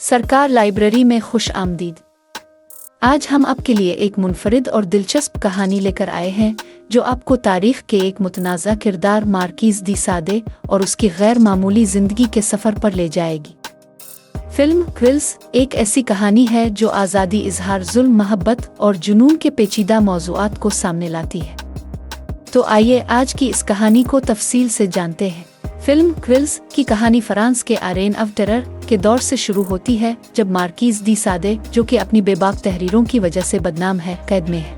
सरकार लाइब्रेरी में खुश आमदीद। आज हम आपके लिए एक मुनफरिद और दिलचस्प कहानी लेकर आए हैं जो आपको तारीख के एक मुतनाज़ा किरदार मार्कीज़ दी सादे और उसकी गैर मामूली ज़िंदगी के सफ़र पर ले जाएगी। फिल्म क्विल्स एक ऐसी कहानी है जो आज़ादी, इजहार, जुल्म, मोहब्बत और जुनून के पेचीदा मौज़ूआत को सामने लाती है। तो आइए आज की इस कहानी को तफसील से जानते हैं। फिल्म क्विल्स की कहानी फ्रांस के रेन ऑफ टेरर के दौर से शुरू होती है, जब मार्कीज़ दी सादे, जो कि अपनी बेबाक तहरीरों की वजह से बदनाम है, कैद में है।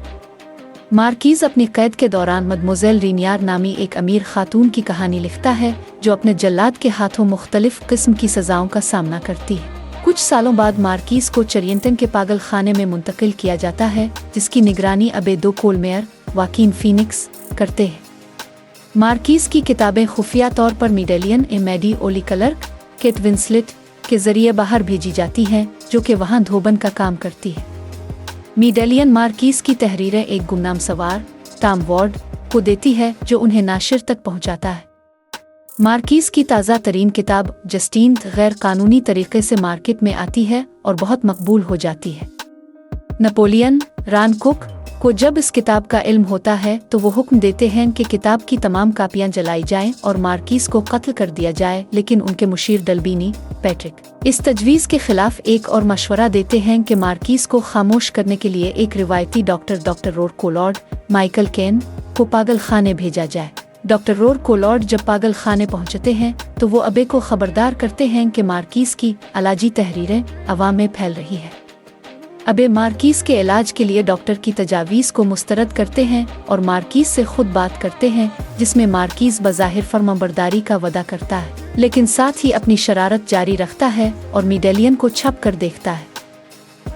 मार्कीज़ अपनी कैद के दौरान मदमोज़ेल रीनियार नामी एक अमीर खातून की कहानी लिखता है जो अपने जल्लाद के हाथों मुख्तलिफ किस्म की सज़ाओं का सामना करती है। कुछ सालों बाद मार्कीज़ को चरियंटन के पागल खाने में मुंतकिल किया जाता है, जिसकी निगरानी अबे दो कोलमेयर, वाकिन फीनिक्स करते हैं। मार्कीज़ की किताबें खुफिया तौर पर मेडेलियन ए मैडी ओलिकलर्क, केट विंसलेट के जरिए बाहर भेजी जाती हैं, जो कि वहां धोबन का काम करती है। मेडेलियन मार्कीज़ की तहरीरें एक गुमनाम सवार, टॉम वार्ड, को देती है, जो उन्हें नाशिर तक पहुंचाता है। मार्कीज़ की ताज़ा तरीन किताब जस्टीन गैर कानूनी तरीके से मार्केट में आती है और बहुत मकबूल हो जाती है। नेपोलियन रानकुक को जब इस किताब का इल्म होता है तो वो हुक्म देते हैं कि किताब की तमाम कापियां जलाई जाएं और मार्कीज़ को कत्ल कर दिया जाए, लेकिन उनके मुशीर डल्बीनी पैट्रिक इस तजवीज़ के खिलाफ एक और मशवरा देते हैं कि मार्कीज़ को खामोश करने के लिए एक रिवायती डॉक्टर रोर कोलॉर्ड माइकल केन को पागल खाने भेजा जाए। डॉक्टर रोर कोलॉर्ड जब पागल खाने पहुंचते हैं तो वो अबे को खबरदार करते हैं कि मार्कीज़ की अलाजी तहरीरें अवाम में फैल रही है। अबे मार्कीज़ के इलाज के लिए डॉक्टर की तजावीज़ को मुस्तरद करते हैं और मार्कीज़ से खुद बात करते हैं, जिसमें मार्कीज़ बज़ाहिर फर्माबरदारी का वादा करता है, लेकिन साथ ही अपनी शरारत जारी रखता है और मेडेलियन को छप कर देखता है।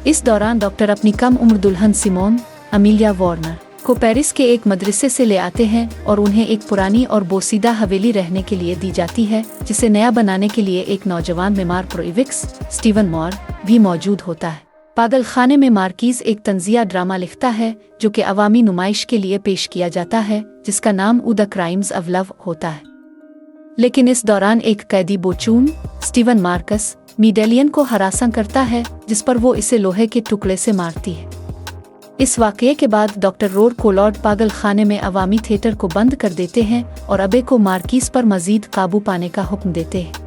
इस दौरान डॉक्टर अपनी कम उम्र दुल्हन सिमोन अमीलिया वार्नर को पेरिस के एक मदरसे से ले आते हैं और उन्हें एक पुरानी और बोसीदा हवेली रहने के लिए दी जाती है, जिसे नया बनाने के लिए एक नौजवान मेमार प्रोइविक्स स्टीवन मॉर भी मौजूद होता है। पागल खाने में मार्कीज़ एक तंजिया ड्रामा लिखता है जो कि अवामी नुमाइश के लिए पेश किया जाता है, जिसका नाम द क्राइम्स ऑफ लव होता है। लेकिन इस दौरान एक कैदी बोचून स्टीवन मार्कस मेडेलियन को हरासा करता है, जिस पर वो इसे लोहे के टुकड़े से मारती है। इस वाकये के बाद डॉक्टर रोर कोलॉर्ड पागल खाने में अवामी थिएटर को बंद कर देते हैं और अबे को मार्कीज़ पर मजीद काबू पाने का हुक्म देते हैं।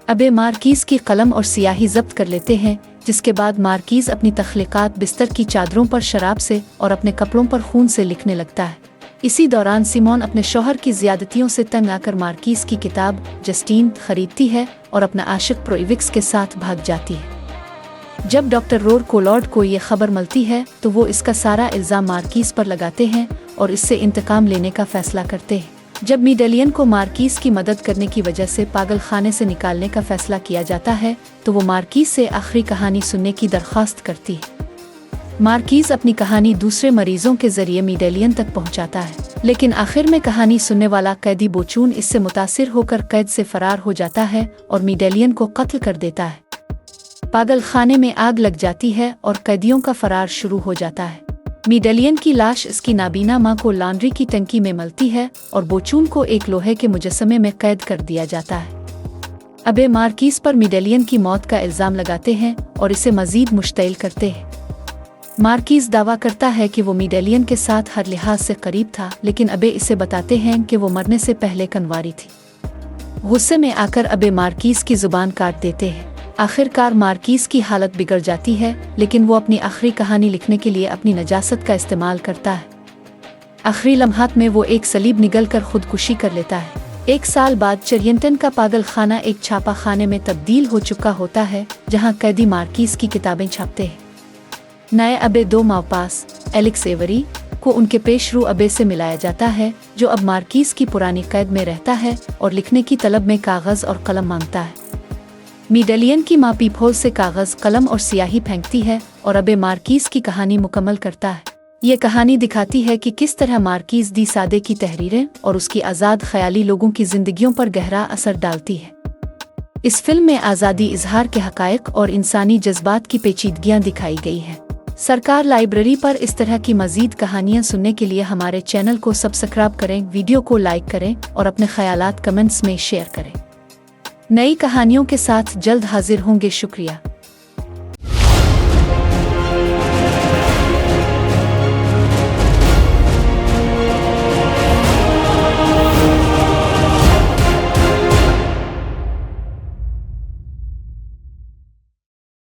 अबे मार्कीज़ की कलम और सियाही जब्त कर लेते हैं, जिसके बाद मार्कीज़ अपनी तख्लीकात बिस्तर की चादरों पर शराब से और अपने कपड़ों पर खून से लिखने लगता है। इसी दौरान सिमोन अपने शौहर की ज़्यादतियों से तंग आकर मार्कीज़ की किताब जस्टीन खरीदती है और अपना आशिक प्रोइविक्स के साथ भाग जाती है। जब डॉक्टर रोर कोलॉर्ड को ये खबर मिलती है तो वो इसका सारा इल्ज़ाम मार्कीज़ पर लगाते हैं और इससे इंतकाम लेने का फैसला करते हैं। जब मेडेलियन को मार्कीज़ की मदद करने की वजह से पागल खाने से निकालने का फैसला किया जाता है तो वो मार्कीज़ से आखिरी कहानी सुनने की दरख्वास्त करती है। मार्कीज़ अपनी कहानी दूसरे मरीजों के जरिए मेडेलियन तक पहुंचाता है, लेकिन आखिर में कहानी सुनने वाला कैदी बोचून इससे मुतासिर होकर कैद से फरार हो जाता है और मेडेलियन को कत्ल कर देता है। पागल खाने में आग लग जाती है और कैदियों का फरार शुरू हो जाता है। मेडेलियन की लाश इसकी नाबीना मां को लॉन्ड्री की टंकी में मिलती है और बोचून को एक लोहे के मुजस्समे में कैद कर दिया जाता है। अबे मार्कीज़ पर मेडेलियन की मौत का इल्ज़ाम लगाते हैं और इसे मजीद मुश्तइल करते हैं। मार्कीज़ दावा करता है कि वो मेडेलियन के साथ हर लिहाज से करीब था, लेकिन अबे इसे बताते हैं कि वो मरने से पहले कनवारी थी। गुस्से में आकर अबे मार्कीज़ की जुबान काट देते हैं। आखिरकार मार्कीज़ की हालत बिगड़ जाती है, लेकिन वो अपनी आखिरी कहानी लिखने के लिए अपनी नजासत का इस्तेमाल करता है। आखिरी लम्हात में वो एक सलीब निगल कर खुदकुशी कर लेता है। एक साल बाद चरियंटन का पागल खाना एक छापा खाने में तब्दील हो चुका होता है, जहां कैदी मार्कीज़ की किताबें छापते हैं। नए अबे दो मावपास एलेक्स एवरी को उनके पेशरू अबे से मिलाया जाता है, जो अब मार्कीज़ की पुरानी कैद में रहता है और लिखने की तलब में कागज़ और कलम मांगता है। मेडेलियन की माँ पीपहोल से कागज़, कलम और सियाही फेंकती है और अबे मार्कीज़ की कहानी मुकम्मल करता है। ये कहानी दिखाती है कि किस तरह मार्कीज़ दी सादे की तहरीरें और उसकी आज़ाद ख्याली लोगों की ज़िंदगियों पर गहरा असर डालती है। इस फिल्म में आज़ादी, इजहार के हक़ाइक़ और इंसानी जज्बात की पेचीदगियाँ दिखाई गई हैं। सरकार लाइब्रेरी पर इस तरह की मज़ीद कहानियाँ सुनने के लिए हमारे चैनल को सब्सक्राइब करें, वीडियो को लाइक करें और अपने ख़यालात कमेंट्स में शेयर करें। नई कहानियों के साथ जल्द हाजिर होंगे। शुक्रिया।